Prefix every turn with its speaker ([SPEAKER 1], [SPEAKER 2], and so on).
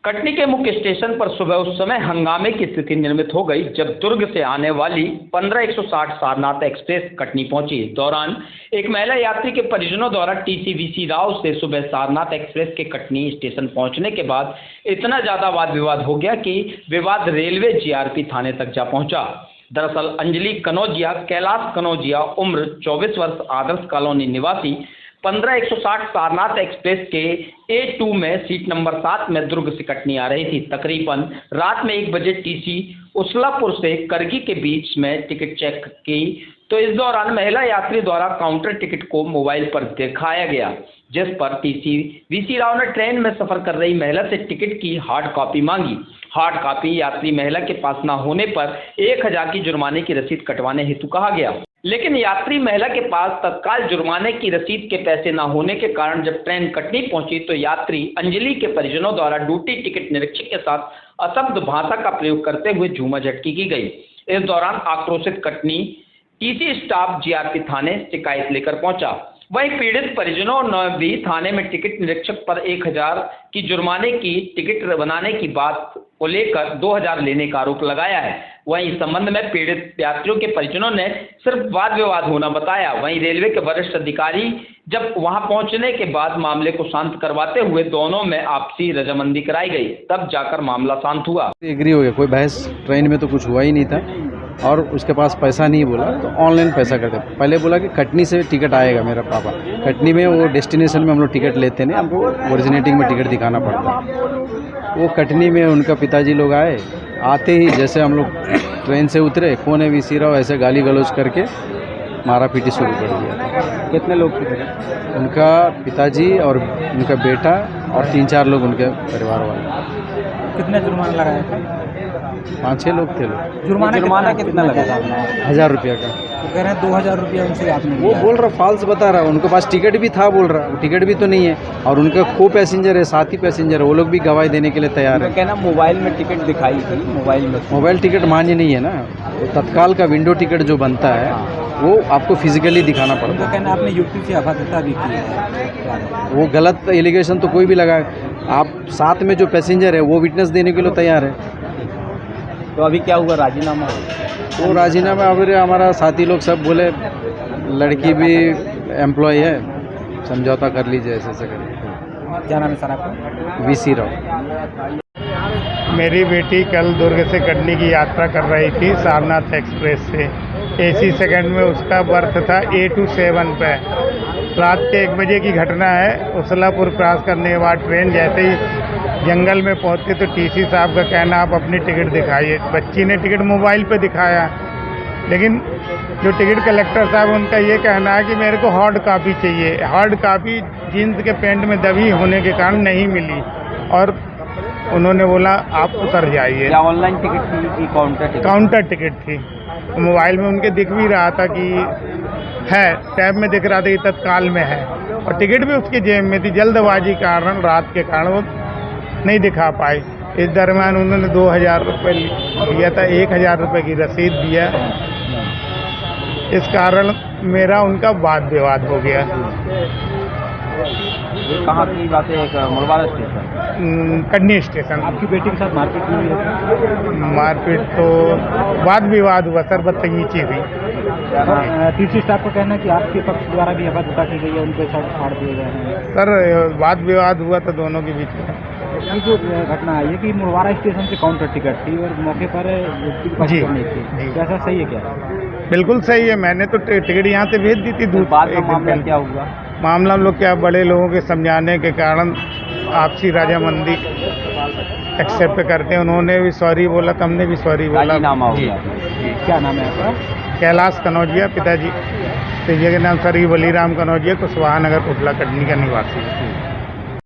[SPEAKER 1] कटनी के मुख्य स्टेशन पर सुबह उस समय हंगामे की स्थिति निर्मित हो गई जब दुर्ग से आने वाली 15160 सारनाथ एक्सप्रेस कटनी पहुंची। इस दौरान एक महिला यात्री के परिजनों द्वारा टीसी राव से सुबह सारनाथ एक्सप्रेस के कटनी स्टेशन पहुंचने के बाद इतना ज्यादा वाद विवाद हो गया कि विवाद रेलवे जीआरपी थाने तक जा पहुंचा। दरअसल अंजलि कनौजिया कैलाश कनौजिया उम्र 24 वर्ष आदर्श कॉलोनी निवासी 15160 सारनाथ एक्सप्रेस के A2 में सीट नंबर 7 में दुर्ग से कटनी आ रही थी। तकरीबन रात में 1 बजे टीसी उसलापुर से करगी के बीच में टिकट चेक की तो इस दौरान महिला यात्री द्वारा काउंटर टिकट को मोबाइल पर दिखाया गया, जिस पर टीसी राव ने ट्रेन में सफर कर रही महिला से टिकट की हार्ड कॉपी मांगी। हार्ड कॉपी यात्री महिला के पास न होने पर 1000 की जुर्माने की रसीद कटवाने हेतु कहा गया, लेकिन यात्री महिला के पास तत्काल जुर्माने की रसीद के पैसे न होने के कारण जब ट्रेन कटनी पहुंची तो यात्री अंजलि के परिजनों द्वारा ड्यूटी टिकट निरीक्षक के साथ अशब्द भाषा का प्रयोग करते हुए झूमाझटकी की गई। इस दौरान आक्रोशित कटनी टीसी स्टाफ जीआरपी थाने शिकायत लेकर पहुंचा। वहीं पीड़ित परिजनों ने भी थाने में टिकट निरीक्षक पर 1000 की जुर्माने की टिकट बनाने की बात को लेकर 2000 लेने का आरोप लगाया है। वहीं इस संबंध में पीड़ित यात्रियों के परिजनों ने सिर्फ वाद विवाद होना बताया। वहीं रेलवे के वरिष्ठ अधिकारी जब वहां पहुंचने के बाद मामले को शांत करवाते हुए दोनों में आपसी रजामंदी कराई गई, तब जाकर मामला शांत हुआ।
[SPEAKER 2] एग्री हो गया, कोई बहस ट्रेन में तो कुछ हुआ ही नहीं था और उसके पास पैसा नहीं बोला तो ऑनलाइन पैसा करते। पहले बोला कि कटनी से टिकट आएगा, मेरा पापा कटनी में वो डेस्टिनेशन में हम लोग टिकट लेते नहीं, हमको ओरिजिनेटिंग में टिकट दिखाना पड़ता। वो कटनी में उनका पिताजी लोग आए, आते ही जैसे हम लोग ट्रेन से उतरे कौन है वीसी राव ऐसे गाली गलौज करके मारा पीटी शुरू कर दिया।
[SPEAKER 3] कितने लोग थे?
[SPEAKER 2] उनका पिताजी और उनका बेटा और 3-4 लोग उनके परिवार वाले।
[SPEAKER 3] कितने जुर्माना लगाया था?
[SPEAKER 2] 5-6 लोग थे लोग।
[SPEAKER 3] जुर्माना कितना लगा था?
[SPEAKER 2] 1000 रुपया का।
[SPEAKER 3] तो कह रहे हैं 2000 रुपया उनसे आपने
[SPEAKER 2] वो बोल रहा फाल्स बता रहा, उनके पास टिकट भी था बोल रहा, टिकट भी तो नहीं है और उनका को पैसेंजर है, साथी पैसेंजर है, वो लोग भी गवाही देने के लिए तैयार है।
[SPEAKER 3] कहना मोबाइल में टिकट दिखाई थी, मोबाइल
[SPEAKER 2] टिकट मान्य नहीं है ना, तो तत्काल का विंडो टिकट जो बनता है वो आपको फिजिकली दिखाना पड़ता है।
[SPEAKER 3] कहना आपने यूपी से अभद्रता भी की है,
[SPEAKER 2] वो गलत एलिगेशन तो कोई भी लगा। आप साथ में जो पैसेंजर है वो विटनेस देने के लिए तैयार है।
[SPEAKER 3] तो अभी क्या हुआ, राजीनामा?
[SPEAKER 2] वो राजीनामा अभी हमारा साथी लोग सब बोले लड़की भी एम्प्लॉय है, समझौता कर लीजिए ऐसे ऐसे कर।
[SPEAKER 3] क्या नाम है सर आपका?
[SPEAKER 2] वीसी राव।
[SPEAKER 4] मेरी बेटी कल दुर्ग से कटनी की यात्रा कर रही थी सारनाथ एक्सप्रेस से। AC सेकंड में उसका बर्थ था A27 पे। रात के 1 बजे की घटना है। उसलापुर क्रॉस करने के बाद ट्रेन जैसे ही जंगल में पहुंचती तो टीसी साहब का कहना आप अपनी टिकट दिखाइए। बच्ची ने टिकट मोबाइल पे दिखाया, लेकिन जो टिकट कलेक्टर साहब उनका ये कहना है कि मेरे को हार्ड कॉपी चाहिए। हार्ड कॉपी जीन्स के पैंट में दबी होने के कारण नहीं मिली और उन्होंने बोला आप उतर जाइए।
[SPEAKER 3] ऑनलाइन टिकट थी कि
[SPEAKER 4] काउंटर टिकट थी। मोबाइल में उनके दिख भी रहा था कि है, टैब में दिख रहा था कि तत्काल में है और टिकट भी उसकी जेब में थी। जल्दबाजी के कारण, रात के कारण वो नहीं दिखा पाए। इस दरम्यान उन्होंने 2000 रुपये दिया था, 1000 रुपये की रसीद दिया। इस कारण मेरा उनका वाद विवाद हो गया।
[SPEAKER 3] कहाँ की बात है? मुरबारा स्टेशन,
[SPEAKER 4] कटनी स्टेशन।
[SPEAKER 3] आपकी बेटी के साथ मारपीट हुई है?
[SPEAKER 4] मारपीट तो वाद विवाद हुआ सर, बदतमीजी हुई।
[SPEAKER 3] टीसी स्टाफ को कहना है कि आपके पक्ष द्वारा भी अभद्रता की गई है, उनके साथ फाड़ दिए गए हैं।
[SPEAKER 4] सर वाद विवाद हुआ तो दोनों के बीच में।
[SPEAKER 3] ये जो घटना आई है कि मुरबारा स्टेशन से काउंटर टिकट थी और मौके पर
[SPEAKER 4] जी
[SPEAKER 3] कैसा सही है? क्या
[SPEAKER 4] बिल्कुल सही है। मैंने तो टिकट यहाँ से भेज दी थी।
[SPEAKER 3] बाद में मामला क्या हुआ?
[SPEAKER 4] मामला हम लोग क्या बड़े लोगों के समझाने के कारण आपसी राजामंदी एक्सेप्ट करते हैं। उन्होंने भी सॉरी बोला तो हमने भी सॉरी बोला।
[SPEAKER 3] राजीनामा हो गया। क्या नाम है आपका?
[SPEAKER 4] कैलाश कनौजिया, पिताजी के नाम सर बलीराम कनौजिया, कुशवाहा नगर, कोटला, कटनी का निवासी।